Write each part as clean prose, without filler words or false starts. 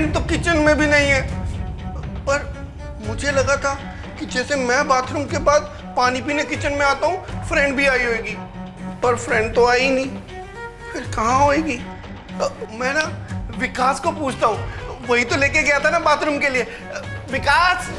Friend तो kitchen में भी नहीं है। पर मुझे लगा था कि जैसे मैं बाथरूम के बाद पानी पीने किचन में आता हूँ फ्रेंड भी आई होगी, पर फ्रेंड तो आई नहीं। फिर कहाँ होगी? मैं ना विकास को पूछता हूँ, वही तो लेके गया था ना बाथरूम के लिए। विकास,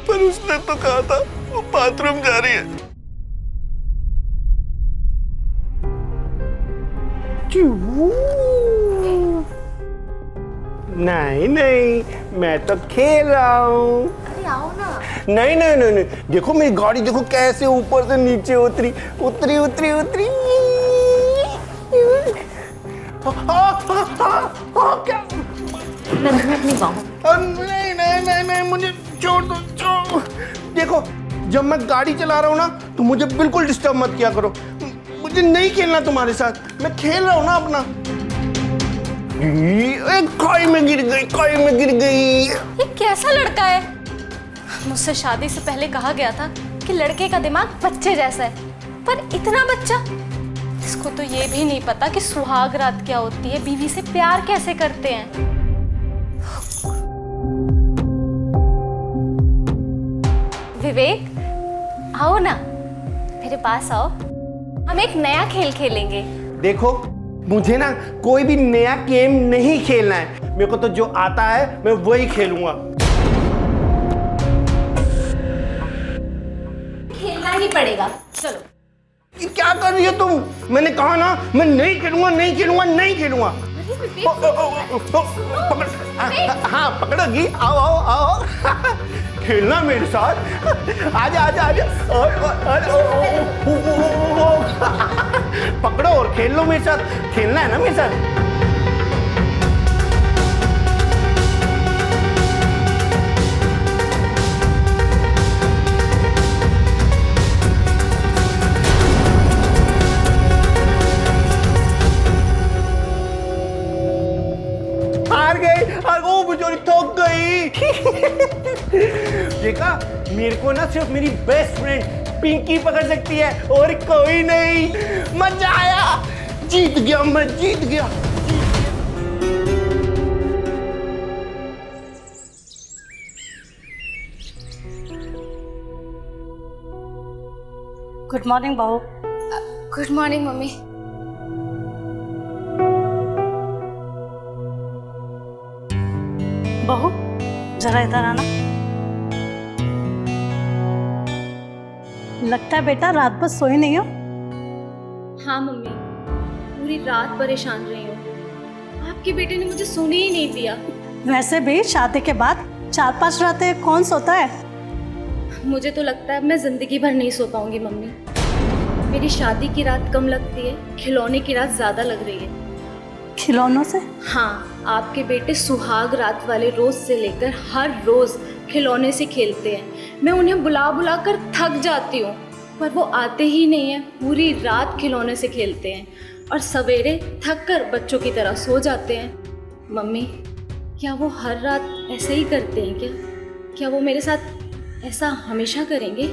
पर उसने तो कहा था वो बाथरूम जा रही है। नहीं नहीं, मैं तो खेल रहा हूँ। अरे आओ ना। नहीं नहीं नहीं नहीं, देखो मेरी गाड़ी देखो कैसे ऊपर से नीचे उतरी उतरी उतरी उतरी। क्या? मैं नहीं जाऊँ। नहीं नहीं नहीं नहीं, मुझे छोड़ दो, छोड़। देखो जब मैं गाड़ी चला रहा हूँ ना तो मुझे बिल्कुल डिस्टर्ब मत किया करो। मुझे नहीं खेलना तुम्हारे साथ, मैं खेल रहा हूँ ना अपना। खाई में गिर गई, खाई में गिर गई। ये कैसा लड़का है? मुझसे शादी से पहले कहा गया था कि लड़के का दिमाग बच्चे जैसा है, पर इतना बच्चा। इसको तो ये भी नहीं पता कि सुहाग रात क्या होती है, बीवी से प्यार कैसे करते हैं। विवेक, आओ ना, मेरे पास आओ, हम एक नया खेल खेलेंगे। देखो मुझे ना कोई भी नया गेम नहीं खेलना है, मेरे को तो जो आता है मैं वही खेलूंगा। खेलना ही पड़ेगा, चलो। ये क्या कर रही हो तुम? मैंने कहा ना मैं नहीं खेलूंगा, नहीं खेलूंगा, नहीं खेलूंगा। पकड़, हाँ पकड़ोगी? आओ आओ आओ। खेलना मेरे साथ, आजा आजा आजा। पकड़ो और खेल लो मेरे साथ, खेलना है ना मेरे साथ। हार गई, ओ बुजोरी थक गई। देखा, मेरे को ना सिर्फ मेरी बेस्ट फ्रेंड पिंकी पकड़ सकती है और कोई नहीं। मजा आया, जीत गया, मैं जीत गया। गुड मॉर्निंग बहू। Good morning mummy. बहू जरा इधर आना। लगता है बेटा रात भर सोई नहीं हो। हाँ मम्मी, पूरी रात परेशान रही हूँ। आपके बेटे ने मुझे सोने ही नहीं दिया। वैसे भी शादी के बाद 4-5 रातें कौन सोता है? मुझे तो लगता है मैं जिंदगी भर नहीं सो पाऊंगी मम्मी। मेरी शादी की रात कम लगती है, खिलौने की रात ज्यादा लग रही है। खिलौनों से? हाँ, आपके बेटे सुहाग रात वाले रोज से लेकर हर रोज खिलौने से खेलते हैं। मैं उन्हें बुला बुला कर थक जाती हूँ, पर वो आते ही नहीं हैं। पूरी रात खिलौने से खेलते हैं और सवेरे थक कर बच्चों की तरह सो जाते हैं। मम्मी, क्या वो हर रात ऐसे ही करते हैं क्या? क्या वो मेरे साथ ऐसा हमेशा करेंगे?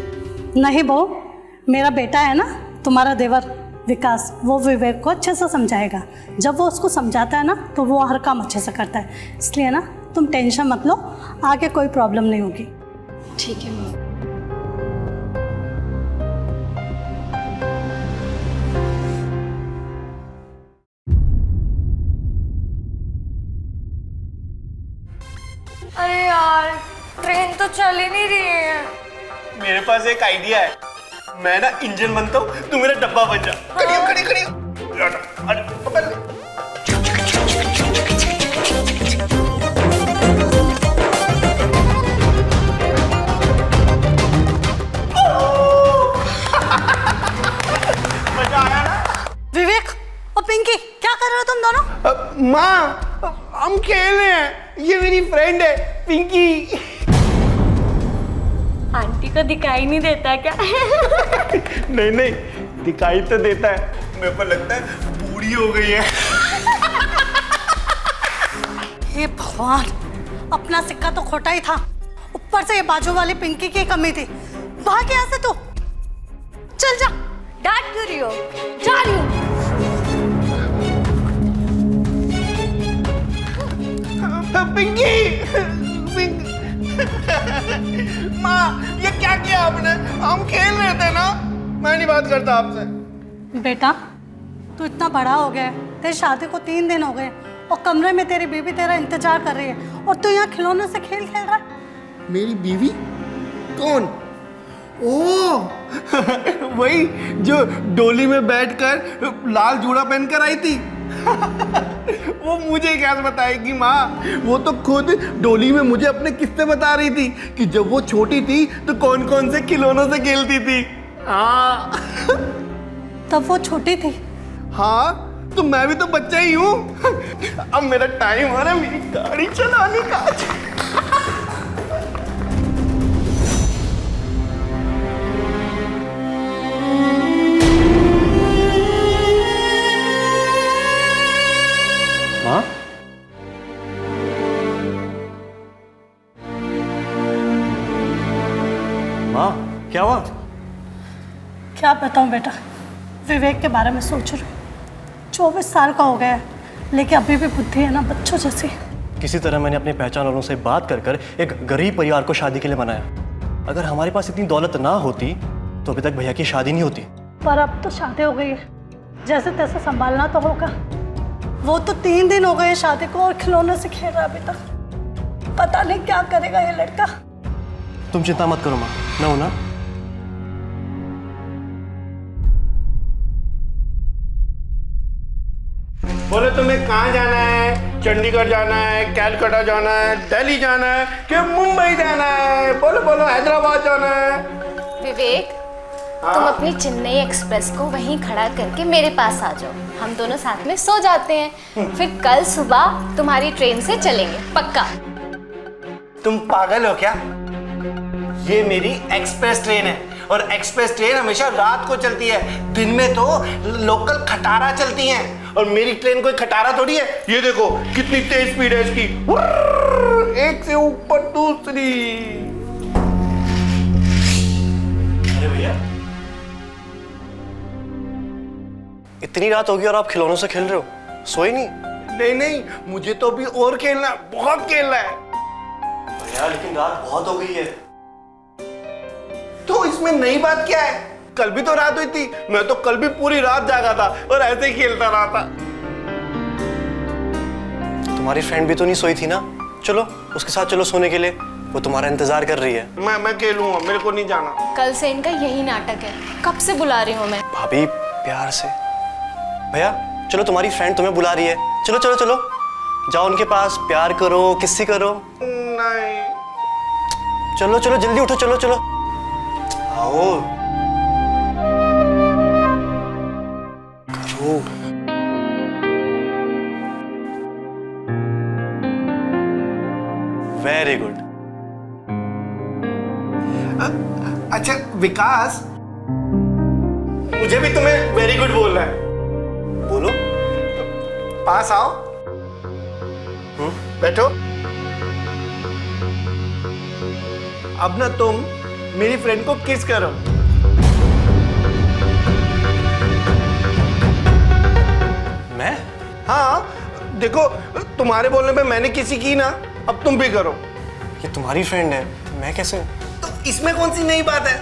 नहीं बहू, मेरा बेटा है ना तुम्हारा देवर विकास, वो विवेक को अच्छे से समझाएगा। जब वो उसको समझाता है ना तो वो हर काम अच्छे से करता है। इसलिए ना तुम टेंशन मत लो, आगे कोई प्रॉब्लम नहीं होगी। ठीक है मम्मी। अरे यार, ट्रेन तो चल ही नहीं रही है। मेरे पास एक आइडिया है, मैं ना इंजन बनता हूँ, तू मेरा डब्बा बन जा। खड़ी हो, खड़ी खड़ी हो। अरे, पकड़। माँ हम खेल रहे हैं, ये मेरी फ्रेंड है पिंकी। आंटी को दिखाई नहीं देता क्या? नहीं नहीं, दिखाई तो देता है, मेरे को लगता है बूढ़ी हो गई है। हे भगवान, अपना सिक्का तो खोटा ही था, ऊपर से ये बाजू वाली पिंकी की कमी थी। भाग यहाँ से तू, चल जा। डांट क्यों रही हो? जा रही हूँ। पिंकी, माँ ये क्या किया आपने? हम खेल रहे थे ना, मैं नहीं बात करता आपसे। बेटा तू इतना बड़ा हो गया है, तेरी शादी को 3 दिन हो गए और कमरे में तेरी बीवी तेरा इंतजार कर रही है और तू यहाँ खिलौनों से खेल खेल रहा है। मेरी बीवी? कौन? ओह वही जो डोली में बैठकर लाल जूड़ा पहनकर आई थी। वो मुझे क्या बताएगी माँ, वो तो खुद डोली में मुझे अपने किस्से बता रही थी कि जब वो छोटी थी तो कौन कौन से खिलौनों से खेलती थी। हाँ तब वो छोटी थी। हाँ तो मैं भी तो बच्चा ही हूँ। अब मेरा टाइम हो रहा है मेरी गाड़ी चलाने का। माँ? माँ क्या हुआ? क्या बताऊँ बेटा, विवेक के बारे में सोच रही हूँ। 24 साल का हो गया है, लेकिन अभी भी बुद्धि है ना बच्चों जैसी। किसी तरह मैंने अपने पहचान वालों से बात कर कर एक गरीब परिवार को शादी के लिए मनाया। अगर हमारे पास इतनी दौलत ना होती तो अभी तक भैया की शादी नहीं होती। पर अब तो शादी हो गई है, जैसे तैसे संभालना तो होगा। वो तो 3 दिन हो गए शादी को और खिलौने से खेल रहा है अभी तक। पता नहीं क्या करेगा ये लड़का। तुम चिंता मत करो माँ, मैं हूं ना। बोले तुम्हें कहाँ जाना है? चंडीगढ़ जाना है, कैलकाटा जाना है, दिल्ली जाना है कि मुंबई जाना है? बोलो बोलो, हैदराबाद जाना है? विवेक, तुम अपनी चेन्नई एक्सप्रेस को वहीं खड़ा करके मेरे पास आ जाओ, हम दोनों साथ में सो जाते हैं, फिर कल सुबह तुम्हारी ट्रेन से चलेंगे, पक्का। तुम पागल हो क्या? ये मेरी एक्सप्रेस ट्रेन है और एक्सप्रेस ट्रेन हमेशा रात को चलती है, दिन में तो लोकल खटारा चलती हैं और मेरी ट्रेन कोई खटारा थोड़ी है। ये देखो कितनी तेज स्पीड है इसकी, एक से ऊपर दूसरी। अरे भैया, इतनी रात होगी और आप खिलौनों से खेल रहे हो? सोए नहीं? नहीं नहीं, मुझे तो अभी और खेलना है, बहुत खेलना है। भैया लेकिन रात बहुत हो गई है। तो इसमें नई बात क्या है? कल भी तो रात हुई थी, मैं तो कल भी पूरी रात जागा था और ऐसे ही खेलता रहा था। तुम्हारी फ्रेंड भी तो नहीं सोई थी ना? चलो उसके साथ चलो सोने के लिए, वो तुम्हारा इंतजार कर रही है। मैं खेलूंगा, मेरे को नहीं जाना। कल से इनका यही नाटक है, कब से बुला रही हूँ मैं। भाभी प्यार से। भैया चलो, तुम्हारी फ्रेंड तुम्हें बुला रही है, चलो चलो चलो जाओ उनके पास, प्यार करो, किस्सी करो। नहीं चलो चलो जल्दी उठो, चलो चलो आओ करो। Very good. अच्छा विकास, मुझे भी तुम्हें वेरी गुड बोलना है। बोलो। पास आओ। बैठो। अब ना तुम मेरी फ्रेंड को किस करो। मैं? हाँ देखो, तुम्हारे बोलने पे मैंने किसी की ना, अब तुम भी करो। ये तुम्हारी फ्रेंड है, मैं कैसे? तो इसमें कौन सी नई बात है?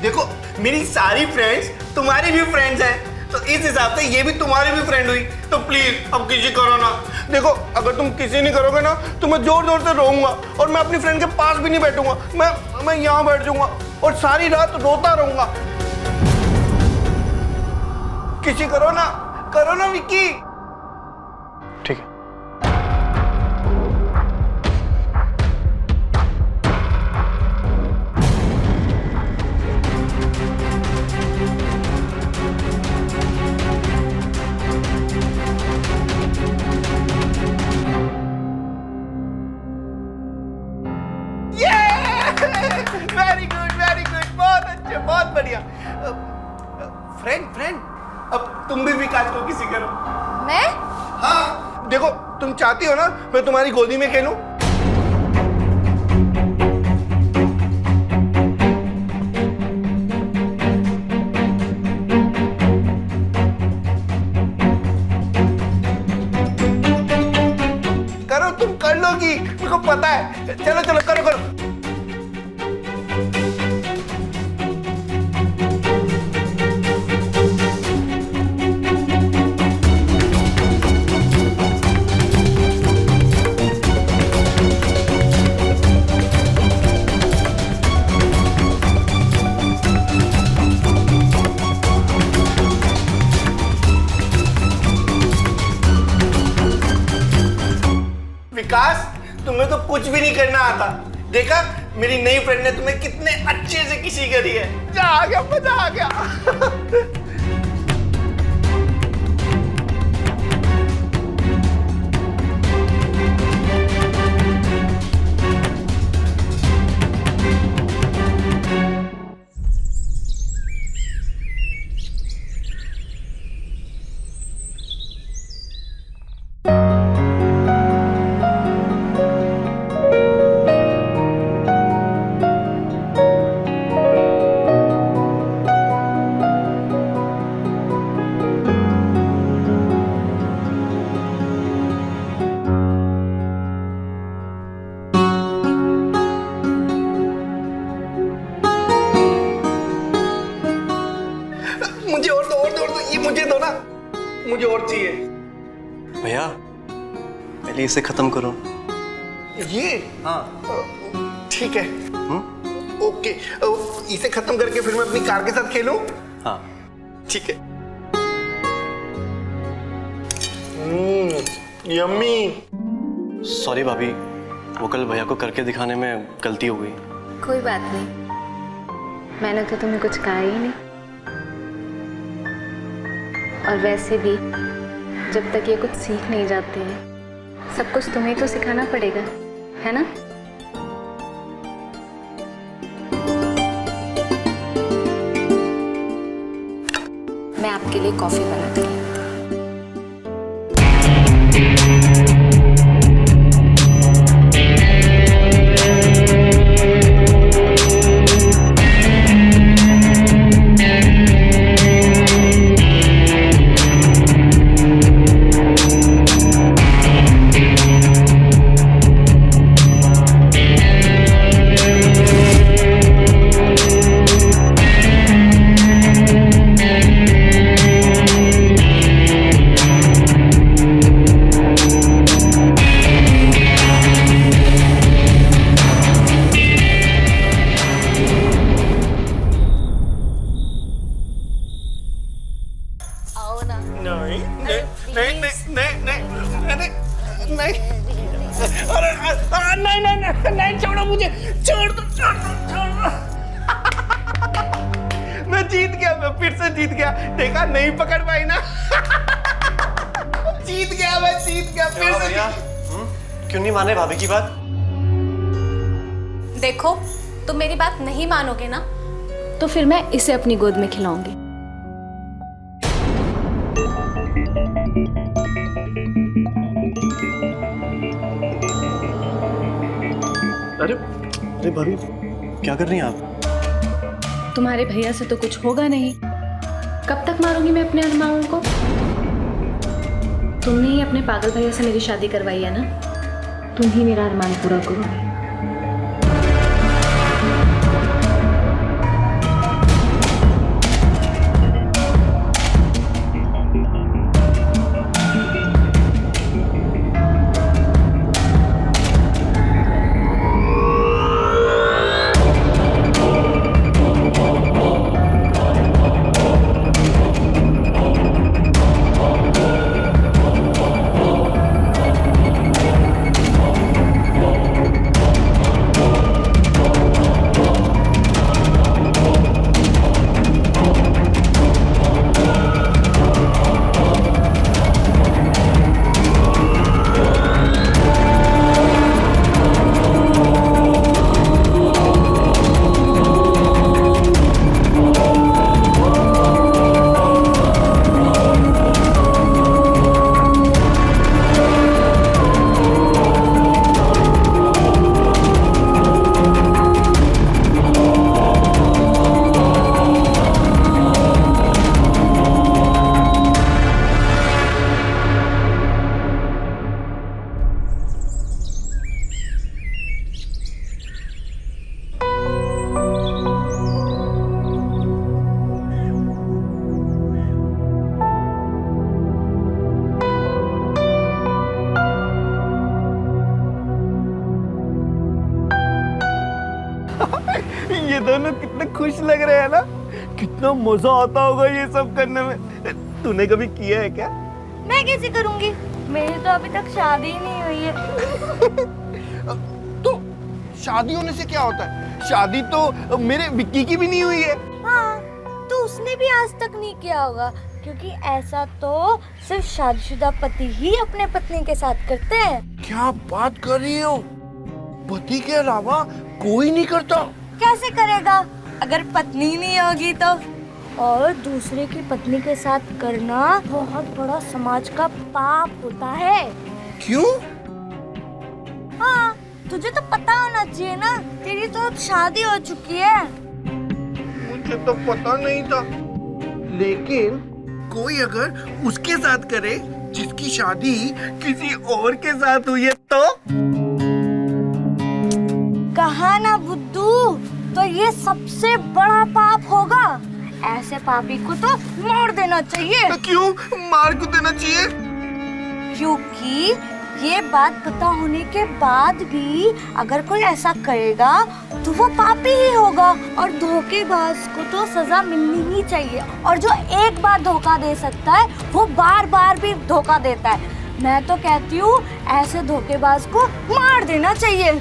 देखो मेरी सारी फ्रेंड्स तुम्हारी भी फ्रेंड्स हैं, तो इस हिसाब से ये भी तुम्हारी भी फ्रेंड हुई। तो प्लीज अब किसी करो ना। देखो अगर तुम किसी नहीं करोगे ना तो मैं जोर जोर से रोऊंगा और मैं अपनी फ्रेंड के पास भी नहीं बैठूंगा, मैं यहाँ बैठ जाऊंगा और सारी रात रोता रहूंगा। किसी करो ना विक्की। ठीक है। भी विकास को किसी करो। मैं? हाँ देखो, तुम चाहती हो ना मैं तुम्हारी गोदी में खेलूं? करो, तुम कर लोगी, मेरे को पता है। चलो चलो करो करो। विकास, तुम्हें तो कुछ भी नहीं करना आता। देखा, मेरी नई फ्रेंड ने तुम्हें कितने अच्छे से किसी करी है। मजा आ गया, मजा आ गया। मुझे और दो, और दो, और दो। ये मुझे दो ना, मुझे और चाहिए। भैया पहले इसे खत्म करो। ये? हाँ। ठीक है। ओके, इसे खत्म करके फिर मैं अपनी कार के साथ खेलूं? हाँ ठीक है। यम्मी। सॉरी भाभी, वो कल भैया को करके दिखाने में गलती हो गई। कोई बात नहीं, मैंने तो तुम्हें कुछ कहा ही नहीं। और वैसे भी जब तक ये कुछ सीख नहीं जाते हैं, सब कुछ तुम्हें तो सिखाना पड़ेगा, है ना? मैं आपके लिए कॉफी बनाती हूँ। नहीं, छोड़ो मुझे, छोड़ दो, छोड़ दो, छोड़ दो। मैं जीत गया, मैं फिर से जीत गया। देखा, नहीं पकड़ पाई ना। जीत गया, मैं जीत गया फिर से। भैया क्यों नहीं माने भाभी की बात? देखो, तुम मेरी बात नहीं मानोगे ना, तो फिर मैं इसे अपनी गोद में खिलाऊंगी। अरे अरे भाभी, क्या कर रही हैं आप? तुम्हारे भैया से तो कुछ होगा नहीं। कब तक मारूंगी मैं अपने अरमानों को? तुमने ही अपने पागल भैया से मेरी शादी करवाई है ना, तुम ही मेरा अरमान पूरा करो। दोनों कितने खुश लग रहे हैं ना। कितना मजा आता होगा ये सब करने में। तूने कभी किया है क्या? मैं कैसे करूंगी, मेरी तो अभी तक शादी ही नहीं हुई है। तो शादी होने से क्या होता है? शादी तो मेरे विक्की की भी नहीं हुई है। हाँ, तो उसने भी आज तक नहीं किया होगा, क्योंकि ऐसा तो सिर्फ शादीशुदा पति ही अपने पत्नी के साथ करते हैं। क्या बात कर रही हो? पति के अलावा कोई नहीं करता? कैसे करेगा अगर पत्नी नहीं होगी तो? और दूसरे की पत्नी के साथ करना बहुत बड़ा समाज का पाप होता है। क्यों? हाँ, तुझे तो पता होना चाहिए ना, तेरी तो अब शादी हो चुकी है। मुझे तो पता नहीं था। लेकिन कोई अगर उसके साथ करे जिसकी शादी किसी और के साथ हुई है तो? कहा ना बुद्धू, तो ये सबसे बड़ा पाप होगा। ऐसे पापी को तो मार देना चाहिए। क्यों मार क्यों देना चाहिए? क्योंकि ये बात पता होने के बाद भी अगर कोई ऐसा करेगा तो वो पापी ही होगा, और धोखेबाज को तो सजा मिलनी ही चाहिए। और जो एक बार धोखा दे सकता है वो बार बार भी धोखा देता है। मैं तो कहती हूँ ऐसे धोखेबाज को मार देना चाहिए।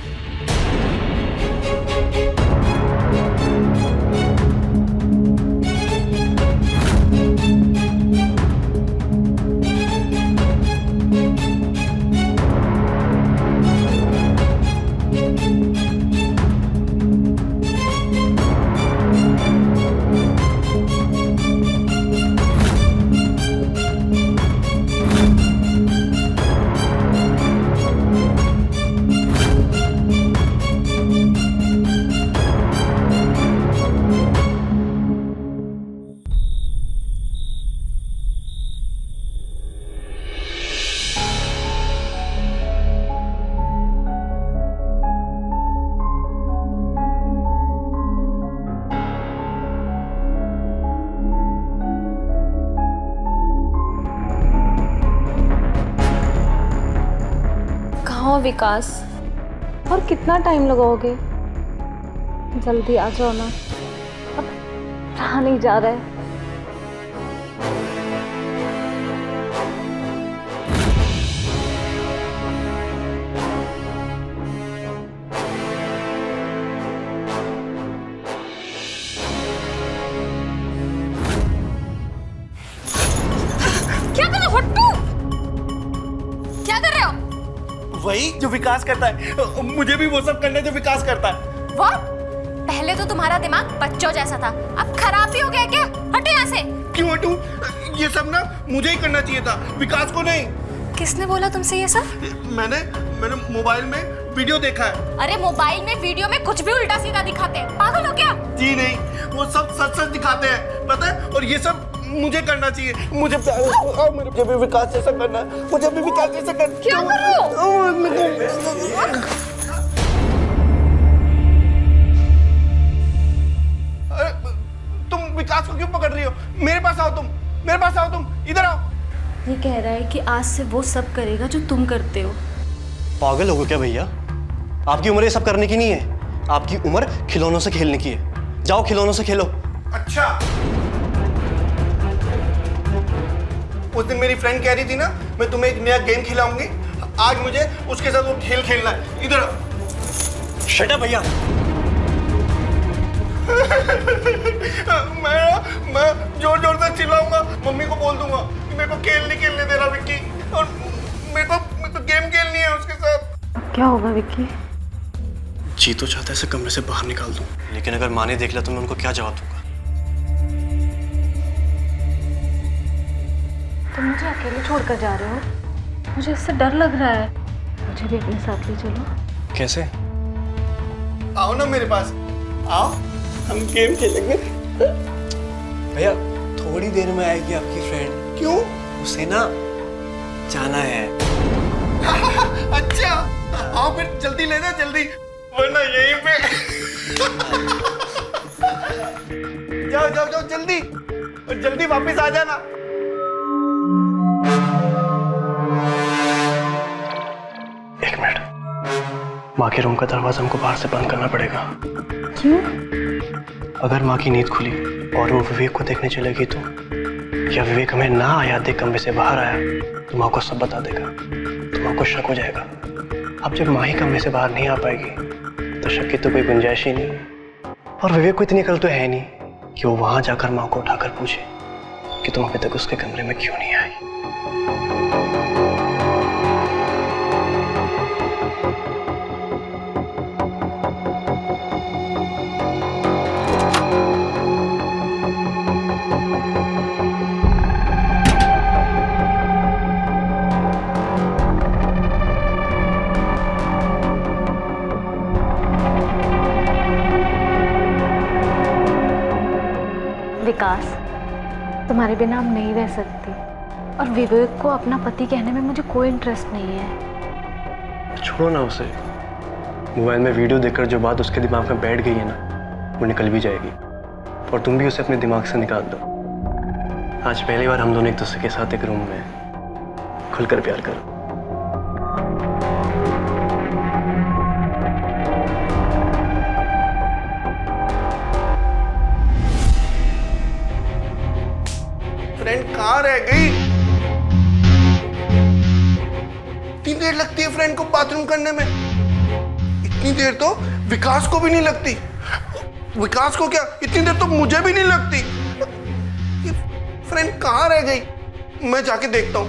विकास, और कितना टाइम लगाओगे? जल्दी आ जाओ ना, अब रहा नहीं जा रहा है। क्या कर रहे हो हट्टू? क्या कर रहे हो? वही जो विकास करता है। मुझे भी वो सब करना है जो विकास करता है। वो पहले तो तुम्हारा दिमाग बच्चों जैसा था, अब खराब ही हो गया क्या? हटो यहाँ से। क्यों हटूं? ये सब ना मुझे ही करना चाहिए था, विकास को नहीं। किसने बोला तुमसे ये सब? मैंने मोबाइल में वीडियो देखा है। अरे मोबाइल में वीडियो में कुछ भी उल्टा सीधा दिखाते हैं, पागल हो क्या? जी नहीं, वो सब सच सच दिखाते हैं, पता है? और ये सब मुझे करना चाहिए। मुझे भी विकास जैसा करना है। मुझे भी विकास जैसा करना। क्या कर रहे हो? अरे तुम विकास को क्यों पकड़ रही हो? मेरे पास आओ तुम, मेरे पास आओ तुम, इधर आओ। ये कह रहा है कि आज से वो सब करेगा जो तुम करते हो। पागल हो गए क्या भैया? आपकी उम्र ये सब करने की नहीं है, आपकी उम्र खिलौनों से खेलने की है। जाओ खिलौनों से खेलो। अच्छा, उस दिन मेरी फ्रेंड कह रही थी ना मैं तुम्हें एक नया गेम खिलाऊंगी, आज मुझे उसके साथ वो खेल खेलना है। इधर आओ। शट अप भैया। मैं जोर जोर से चिल्लाऊंगा, मम्मी को बोल दूंगा कि मेरे को खेल नहीं खेलने दे रहा विक्की, और मेरे को गेम खेलनी है उसके साथ। क्या होगा विक्की? जी तो चाहता है इसे कमरे से बाहर निकाल दूं, लेकिन अगर माँ ने देख लिया तो मैं उनको क्या जवाब दूंगा? तुम मुझे अकेले छोड़कर जा रहे हो? मुझे इससे डर लग रहा है। मुझे भी अपने साथ ले चलो। कैसे? आओ ना मेरे पास, आओ हम गेम खेलेंगे। भैया थोड़ी देर में आएगी आपकी फ्रेंड। क्यों? उसे ना जाना है। अच्छा, आओ फिर जल्दी ले जा, जल्दी, वरना यहीं पे। जाओ जाओ जाओ जल्दी, और जल्दी वापस आ जाना। एक मिनट, माँ के रूम का दरवाजा हमको बाहर से बंद करना पड़ेगा। क्यों? अगर माँ की नींद खुली और वो विवेक को देखने चलेगी तो, या विवेक हमें ना आया देख कमरे से बाहर आया तो माँ को सब बता देगा, तो माँ को शक हो जाएगा। अब जब माँ ही कमरे से बाहर नहीं आ पाएगी तो शक की तो कोई गुंजाइश ही नहीं है। और विवेक को इतनी अकल तो है नहीं कि वो वहां जाकर माँ को उठाकर पूछे कि तुम अभी तक उसके कमरे में क्यों नहीं आई। विकास, तुम्हारे बिना हम नहीं रह सकती और विवेक को अपना पति कहने में मुझे कोई इंटरेस्ट नहीं है। छोड़ो ना उसे। मोबाइल में वीडियो देखकर जो बात उसके दिमाग में बैठ गई है ना, वो निकल भी जाएगी। और तुम भी उसे अपने दिमाग से निकाल दो। आज पहली बार हम दोनों एक दूसरे के साथ एक रूम में खुलकर प्यार करो। फ्रेंड कहाँ रह गई? इतनी देर लगती है फ्रेंड को बाथरूम करने में? इतनी देर तो विकास को भी नहीं लगती। विकास को क्या, इतनी देर तो मुझे भी नहीं लगती। ये फ्रेंड कहाँ रह गई? मैं जाके देखता हूँ।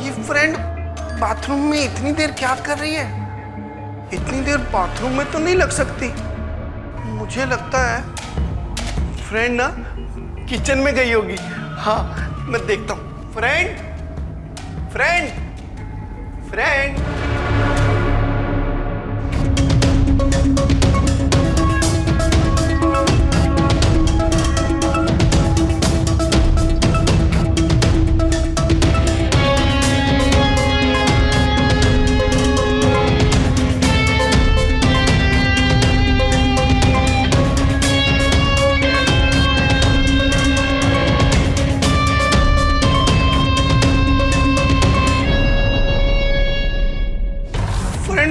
ये फ्रेंड बाथरूम में इतनी देर क्या कर रही है? इतनी देर बाथरूम में तो नहीं लग सकती। मुझे लगता है फ्रेंड ना किचन में गई होगी। हाँ, मैं देखता हूँ। Friend, friend, friend.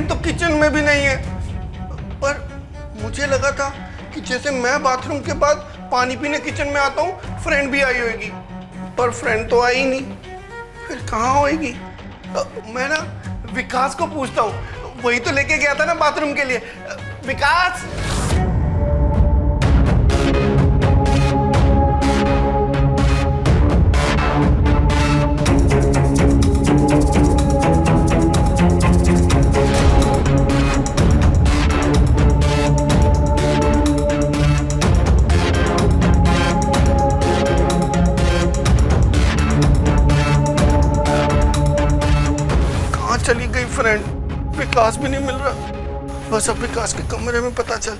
तो किचन में भी नहीं है, पर मुझे लगा था कि जैसे मैं बाथरूम के बाद पानी पीने किचन में आता हूँ फ्रेंड भी आई होगी, पर फ्रेंड तो आई नहीं। फिर कहाँ होएगी? मैं ना विकास को पूछता हूँ, वही तो लेके गया था ना बाथरूम के लिए। विकास, चली गई फ्रेंड? विकास भी नहीं मिल रहा। बस अब विकास के कमरे में पता चल।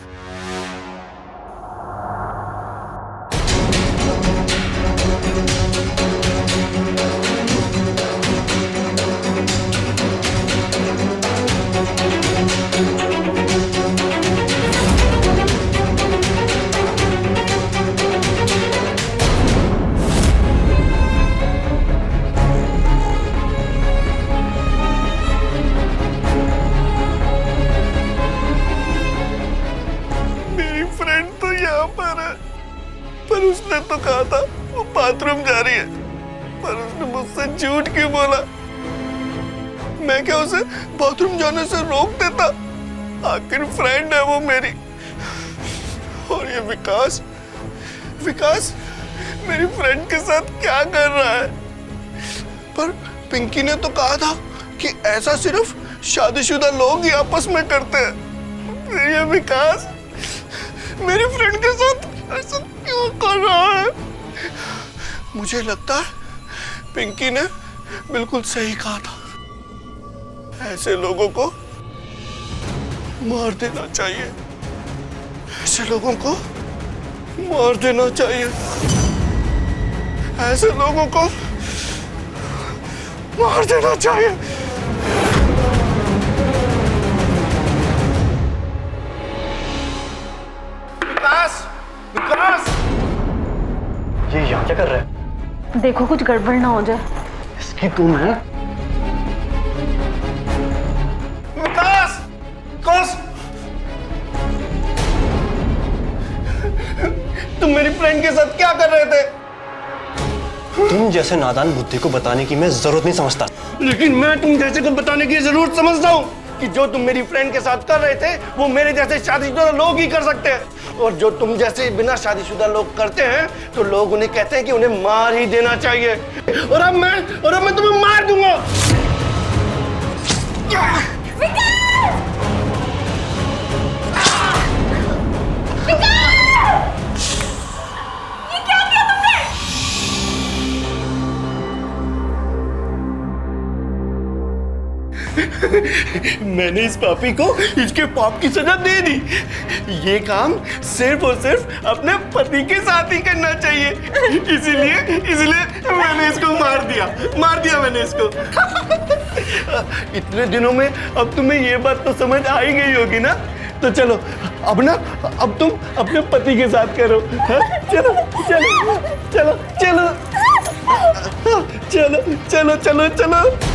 पर उसने तो कहा था वो बाथरूम जा रही है, पर उसने मुझसे झूठ क्यों बोला? मैं क्या उसे बाथरूम जाने से रोक देता? आखिर फ्रेंड है वो मेरी। और ये विकास, विकास मेरी फ्रेंड के साथ क्या कर रहा है? पर पिंकी ने तो कहा था कि ऐसा सिर्फ शादीशुदा लोग ही आपस में करते हैं। फिर ये विकास मेरी फ्रेंड के साथ ऐसा क्यों कर रहा है? मुझे लगता है पिंकी ने बिल्कुल सही कहा था। ऐसे लोगों को मार देना चाहिए। ऐसे लोगों को मार देना चाहिए। ऐसे लोगों को मार देना चाहिए। विकास, विकास, ये यहाँ क्या कर रहा है? देखो कुछ गड़बड़ ना हो जाए। इसके यही तुम है? विकास, विकास, तुम मेरी फ्रेंड के साथ क्या कर रहे थे? तुम जैसे नादान बुद्धि को बताने की मैं जरूरत नहीं समझता। लेकिन मैं तुम जैसे को बताने की जरूरत समझता हूँ कि जो तुम मेरी फ्रेंड के साथ कर रहे थे वो मेरे जैसे शादीशुदा लोग ही कर सकते हैं, और जो तुम जैसे बिना शादीशुदा लोग करते हैं तो लोग उन्हें कहते हैं कि उन्हें मार ही देना चाहिए। और अब मैं तुम्हें मार दूंगा। मैंने इस पापी को इसके पाप की सजा दे दी। ये काम सिर्फ और सिर्फ अपने पति के साथ ही करना चाहिए, इसीलिए मैंने इसको मार दिया मैंने इसको। इतने दिनों में अब तुम्हें ये बात तो समझ आ ही गई होगी ना? तो चलो अब तुम अपने पति के साथ करो। हाँ? चलो चलो चलो चलो चलो चलो चलो चलो।